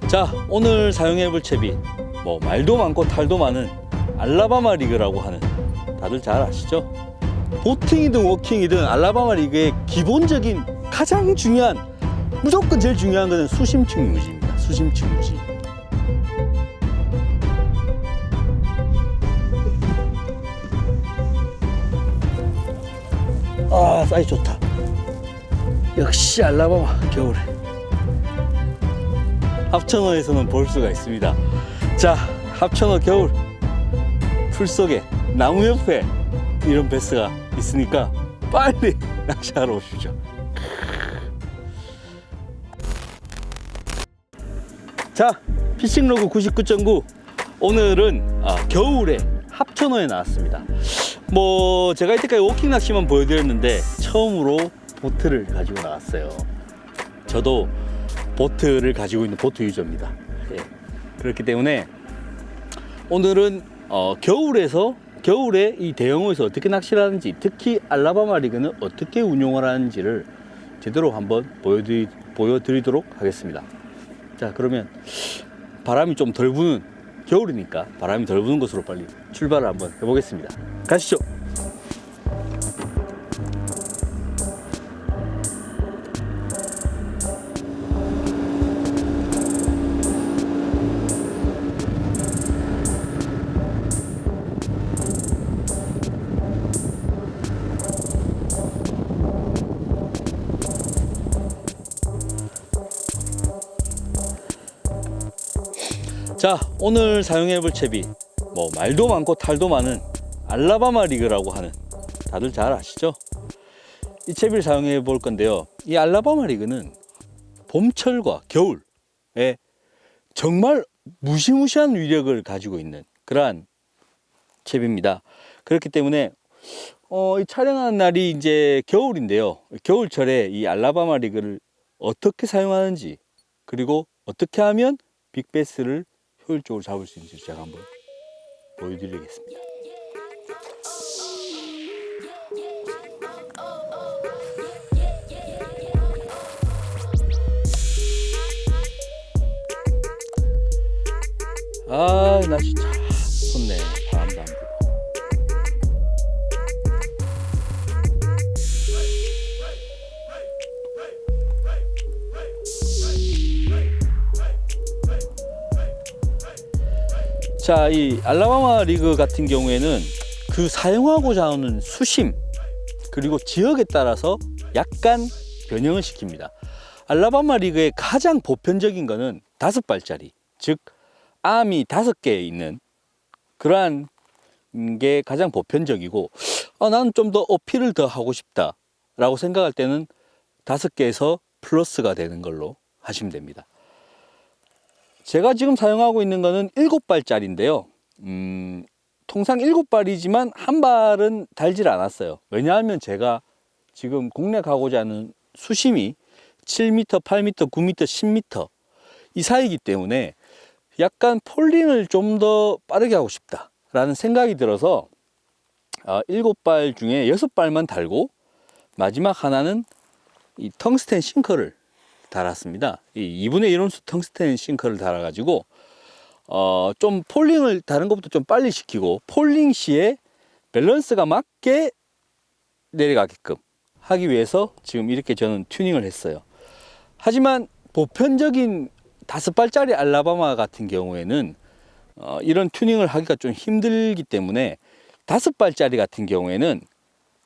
자, 오늘 사용해 볼 채비, 말도 많고 탈도 많은 알라바마 리그라고 하는, 다들 잘 아시죠? 보팅이든 워킹이든 알라바마 리그의 기본적인 가장 중요한, 무조건 제일 중요한 것은 수심층 유지입니다. 수심층 유지. 아, 사이즈 좋다. 역시 알라바마 겨울에 합천어에서는 볼 수가 있습니다. 자, 합천어 겨울 풀 속에 나무 옆에 이런 베스가 있으니까 빨리 낚시하러 오십시오. 자, 피싱로그 99.9 오늘은 겨울에 합천어에 나왔습니다. 제가 이때까지 워킹 낚시만 보여드렸는데 처음으로 보트를 가지고 나왔어요. 저도 보트를 가지고 있는 보트 유저입니다. 예. 그렇기 때문에 오늘은 겨울에 이 대형어에서 어떻게 낚시를 하는지, 특히 알라바마 리그는 어떻게 운용을 하는지를 제대로 한번 보여드리도록 하겠습니다. 자, 그러면 바람이 좀 덜 부는, 겨울이니까 바람이 덜 부는 곳으로 빨리 출발을 한번 해보겠습니다. 가시죠. 자, 오늘 사용해 볼 채비, 말도 많고 탈도 많은 알라바마 리그라고 하는, 다들 잘 아시죠? 이 채비를 사용해 볼 건데요. 이 알라바마 리그는 봄철과 겨울에 정말 무시무시한 위력을 가지고 있는 그러한 채비입니다. 그렇기 때문에 이 촬영하는 날이 이제 겨울인데요. 겨울철에 이 알라바마 리그를 어떻게 사용하는지, 그리고 어떻게 하면 빅베스를 효율적으로 잡을 수 있는지 제가 한번 보여드리겠습니다. 아, 날씨 참 좋네. 바람도 안 불고. 자, 이 알라바마 리그 같은 경우에는 그 사용하고자 하는 수심, 그리고 지역에 따라서 약간 변형을 시킵니다. 알라바마 리그의 가장 보편적인 거는 5발짜리, 즉 암이 5개 있는 그러한 게 가장 보편적이고, 나는 좀 더 어필을 더 하고 싶다 라고 생각할 때는 5개에서 플러스가 되는 걸로 하시면 됩니다. 제가 지금 사용하고 있는 거는 7발짜리인데요. 통상 7발이지만 한 발은 달질 않았어요. 왜냐하면 제가 지금 공략 하고자 하는 수심이 7m, 8m, 9m, 10m 이 사이이기 때문에 약간 폴링을 좀 더 빠르게 하고 싶다 라는 생각이 들어서 7발 중에 6발만 달고 마지막 하나는 이 텅스텐 싱커를 달았습니다. 이 2분의 1온수 텅스텐 싱커를 달아가지고 좀 폴링을 다른 것부터 좀 빨리 시키고, 폴링 시에 밸런스가 맞게 내려가게끔 하기 위해서 지금 이렇게 저는 튜닝을 했어요. 하지만 보편적인 5발짜리 알라바마 같은 경우에는 이런 튜닝을 하기가 좀 힘들기 때문에 5발짜리 같은 경우에는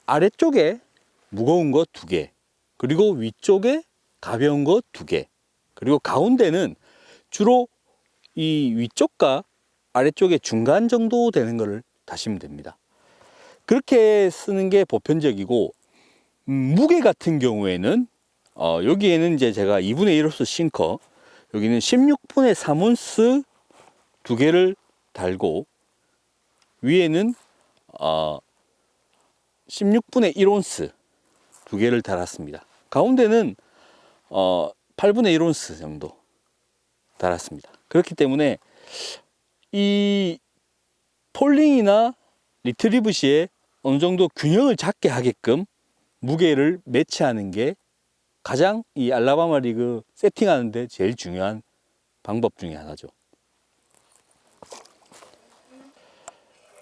아래쪽에 무거운 거 2개, 그리고 위쪽에 가벼운 거 2개, 그리고 가운데는 주로 이 위쪽과 아래쪽에 중간 정도 되는 거를 다시면 됩니다. 그렇게 쓰는 게 보편적이고, 무게 같은 경우에는 여기에는 이제 제가 2분의 1호스 싱커, 여기는 16분의 3온스 2개를 달고, 위에는 16분의 1온스 2개를 달았습니다. 가운데는 8분의 1온스 정도 달았습니다. 그렇기 때문에 이 폴링이나 리트리브 시에 어느 정도 균형을 잡게 하게끔 무게를 매치하는 게 가장 이 알라바마 리그 세팅하는데 제일 중요한 방법 중에 하나죠.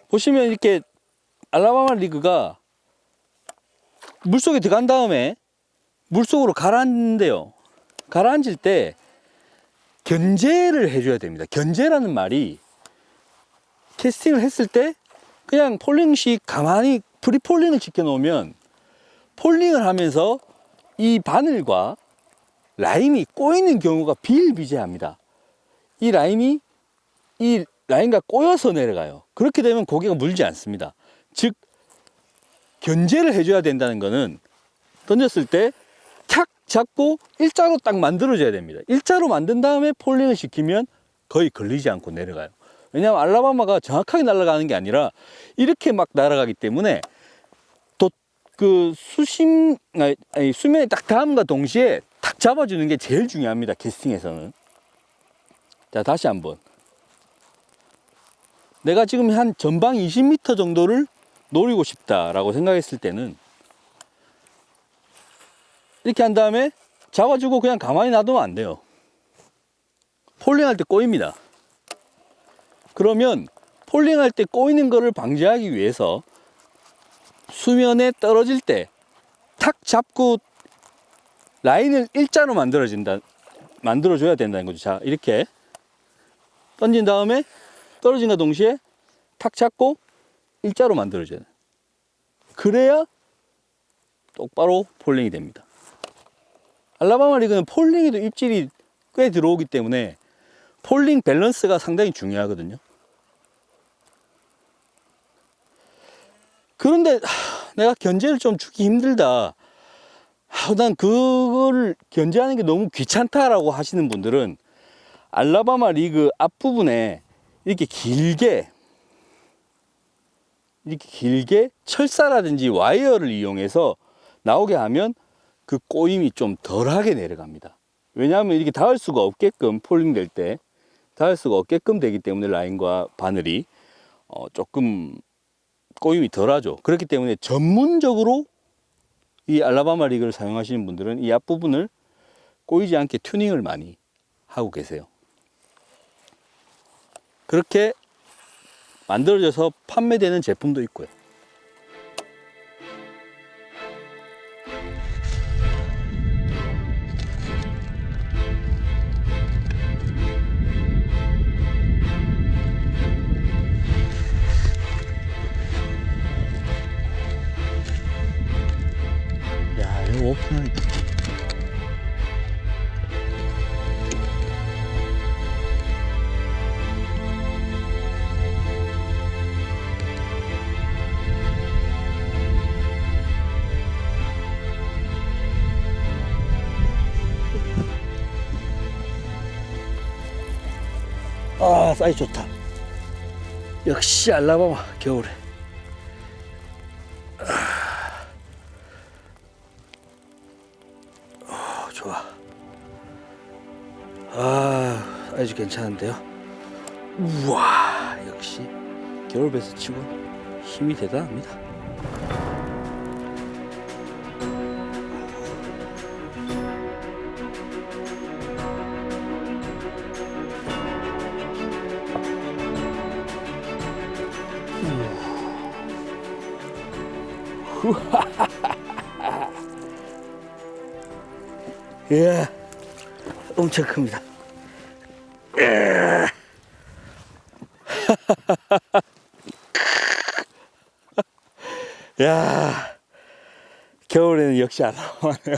보시면 이렇게 알라바마 리그가 물속에 들어간 다음에 물속으로 가라앉는데요. 가라앉을 때 견제를 해줘야 됩니다. 견제라는 말이 캐스팅을 했을 때 그냥 폴링식 가만히 프리폴링을 시켜 놓으면 폴링을 하면서 이 바늘과 라임이 꼬이는 경우가 비일비재합니다. 이 라임과 꼬여서 내려가요. 그렇게 되면 고기가 물지 않습니다. 즉 견제를 해줘야 된다는 것은 던졌을 때 탁 잡고 일자로 딱 만들어줘야 됩니다. 일자로 만든 다음에 폴링을 시키면 거의 걸리지 않고 내려가요. 왜냐하면 알라바마가 정확하게 날아가는 게 아니라 이렇게 막 날아가기 때문에 수면에 딱 닿음과 동시에 탁 잡아주는 게 제일 중요합니다. 캐스팅에서는. 자, 다시 한번. 내가 지금 한 전방 20m 정도를 노리고 싶다라고 생각했을 때는 이렇게 한 다음에 잡아주고 그냥 가만히 놔두면 안 돼요. 폴링할 때 꼬입니다. 그러면 폴링할 때 꼬이는 거를 방지하기 위해서 수면에 떨어질 때 탁 잡고 라인을 일자로 만들어줘야 된다는 거죠. 자, 이렇게 던진 다음에 떨어진과 동시에 탁 잡고 일자로 만들어줘야 돼요. 그래야 똑바로 폴링이 됩니다. 알라바마 리그는 폴링에도 입질이 꽤 들어오기 때문에 폴링 밸런스가 상당히 중요하거든요. 그런데 내가 견제를 좀 주기 힘들다, 난 그거를 견제하는 게 너무 귀찮다라고 하시는 분들은 알라바마 리그 앞부분에 이렇게 길게 철사라든지 와이어를 이용해서 나오게 하면 그 꼬임이 좀 덜하게 내려갑니다. 왜냐하면 이렇게 닿을 수가 없게끔, 폴링 될 때 닿을 수가 없게끔 되기 때문에 라인과 바늘이 조금 꼬임이 덜하죠. 그렇기 때문에 전문적으로 이 알라바마 리그를 사용하시는 분들은 이 앞부분을 꼬이지 않게 튜닝을 많이 하고 계세요. 그렇게 만들어져서 판매되는 제품도 있고요. 야, 이거 오픈하니까. 아, 사이즈 좋다. 역시 알라바마 겨울에. 좋아. 아, 사이즈 괜찮은데요. 우와, 역시 겨울 배스 치고 힘이 대단합니다. 예, 엄청 큽니다. 야, 겨울에는 역시 알라바마네요.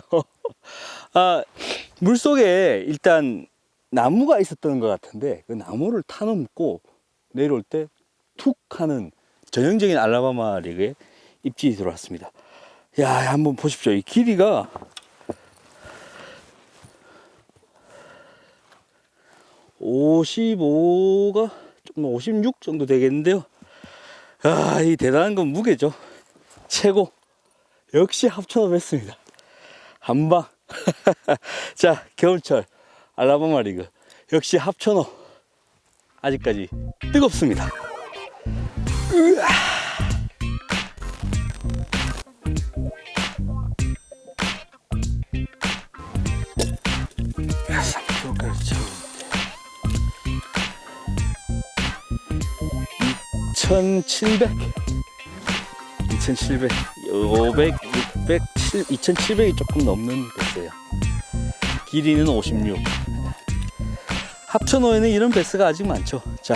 아, 물속에 일단 나무가 있었던 것 같은데 그 나무를 타넘고 내려올 때 툭 하는 전형적인 알라바마 리그의 입질이 들어왔습니다. 야, 한번 보십시오. 이 길이가 (55가) 좀 56 정도 되겠는데요. 아, 이 대단한 건 무게죠. 최고. 역시 합천업 했습니다. 한방. 자, 겨울철 알라바마 리그 역시 합천업 아직까지 뜨겁습니다. 으아. (3kg까지) 채우는데 2700, 2700, 500, 600, 2700이 조금 넘는 배스예요. 길이는 56. 합천호에는 이런 배스가 아직 많죠. 자,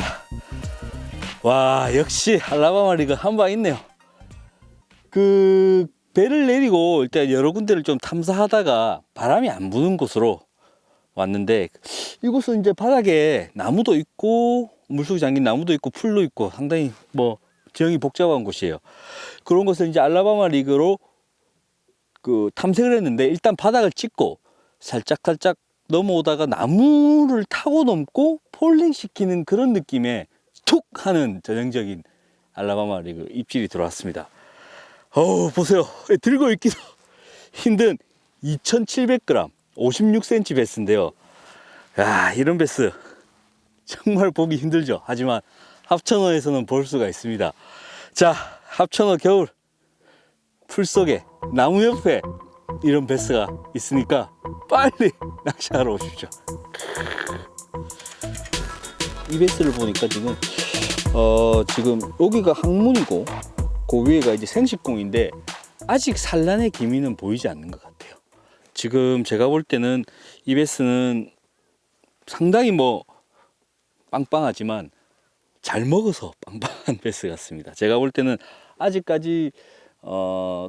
와, 역시 알라바마 리그 한방 있네요. 그 배를 내리고 일단 여러 군데를 좀 탐사하다가 바람이 안 부는 곳으로 왔는데, 이곳은 이제 바닥에 나무도 있고 물속에 잠긴 나무도 있고 풀도 있고 상당히 뭐 지형이 복잡한 곳이에요. 그런 곳을 이제 알라바마 리그로 그 탐색을 했는데, 일단 바닥을 찍고 살짝 넘어오다가 나무를 타고 넘고 폴링 시키는 그런 느낌의 툭 하는 전형적인 알라바마 리그 입질이 들어왔습니다. 보세요. 들고 있기도 힘든 2700g 56cm 배스인데요. 야, 이런 배스 정말 보기 힘들죠. 하지만 합천어에서는 볼 수가 있습니다. 자, 합천어 겨울 풀 속에 나무 옆에 이런 배스가 있으니까 빨리 낚시하러 오십시오. 이 배스를 보니까 지금 여기가 항문이고 그 위에가 이제 생식공인데 아직 산란의 기미는 보이지 않는 것 같아요. 지금 제가 볼 때는 이 배스는 상당히 뭐 빵빵하지만 잘 먹어서 빵빵한 배스 같습니다. 제가 볼 때는 아직까지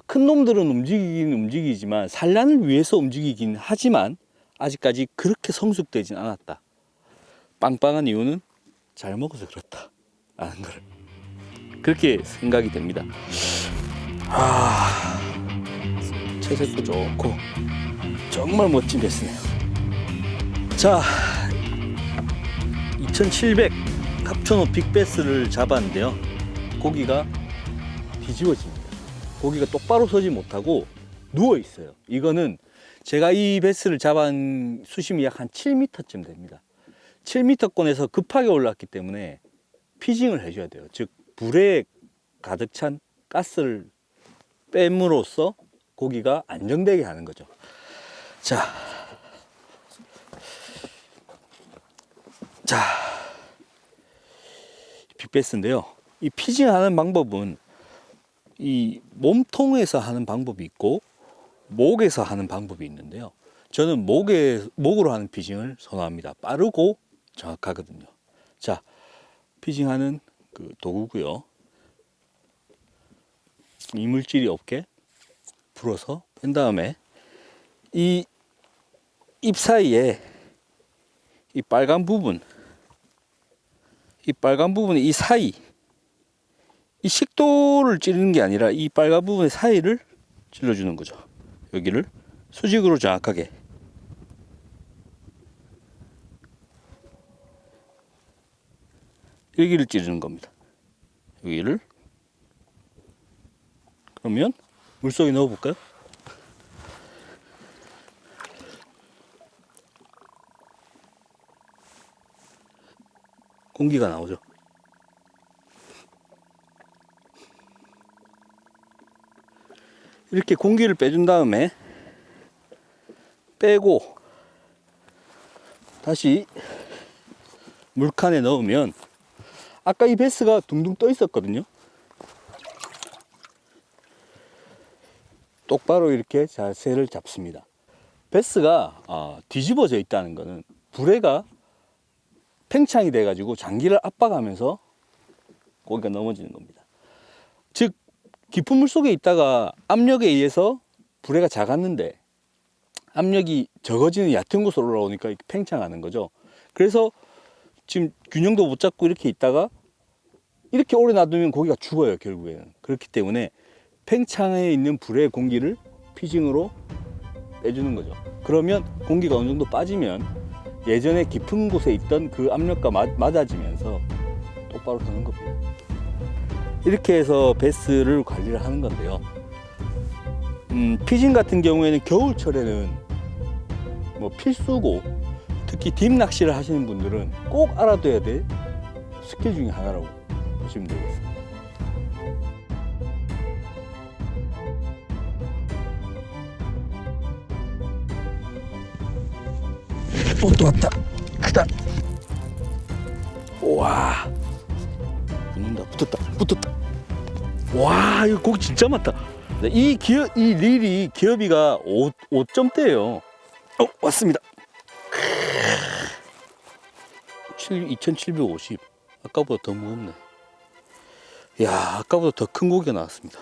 큰 놈들은 움직이긴 움직이지만 산란을 위해서 움직이긴 하지만 아직까지 그렇게 성숙되진 않았다. 빵빵한 이유는 잘 먹어서 그렇다 라는 걸 그렇게 생각이 됩니다. 채색도 좋고 정말 멋진 배스네요. 자, 2700 합천호 빅배스를 잡았는데요. 고기가 뒤집어집니다. 고기가 똑바로 서지 못하고 누워 있어요. 이거는 제가 이 배스를 잡은 수심이 약 한 7m쯤 됩니다. 7m권에서 급하게 올랐기 때문에 피징을 해줘야 돼요. 즉 불에 가득 찬 가스를 뺨으로써 고기가 안정되게 하는 거죠. 자, 빅배스인데요. 이 피징하는 방법은 이 몸통에서 하는 방법이 있고 목에서 하는 방법이 있는데요. 저는 목으로 하는 피징을 선호합니다. 빠르고 정확하거든요. 자, 피징하는 그 도구고요. 이물질이 없게 불어서 뺀 다음에 이 입 사이에 이 빨간 부분이 이 사이, 이 식도를 찌르는 게 아니라 이 빨간 부분의 사이를 찔러주는 거죠. 여기를 수직으로 정확하게 여기를 찌르는 겁니다. 여기를. 그러면 물속에 넣어 볼까요? 공기가 나오죠. 이렇게 공기를 빼준 다음에 빼고 다시 물칸에 넣으면 아까 이 배스가 둥둥 떠 있었거든요. 똑바로 이렇게 자세를 잡습니다. 배스가 뒤집어져 있다는 것은 불에가 팽창이 돼 가지고 장기를 압박하면서 고기가 넘어지는 겁니다. 즉 깊은 물 속에 있다가 압력에 의해서 불에가 작았는데 압력이 적어지는 얕은 곳으로 올라오니까 팽창하는 거죠. 그래서 지금 균형도 못 잡고 이렇게 있다가 이렇게 오래 놔두면 고기가 죽어요, 결국에는. 그렇기 때문에 팽창해 있는 불의 공기를 피징으로 빼주는 거죠. 그러면 공기가 어느 정도 빠지면 예전에 깊은 곳에 있던 그 압력과 맞아지면서 똑바로 서는 겁니다. 이렇게 해서 배스를 관리를 하는 건데요. 피징 같은 경우에는 겨울철에는 뭐 필수고, 특히 딥 낚시를 하시는 분들은 꼭 알아둬야 될 스킬 중에 하나라고 보시면 되겠습니다. 또 왔다. 크다. 우와. 붙는다. 붙었다. 와, 이거 고기 진짜 많다. 네, 이 릴이 기어비가 5점대예요. 왔습니다. 2750. 아까보다 더 무겁네. 야, 아까보다 더 큰 고기가 나왔습니다.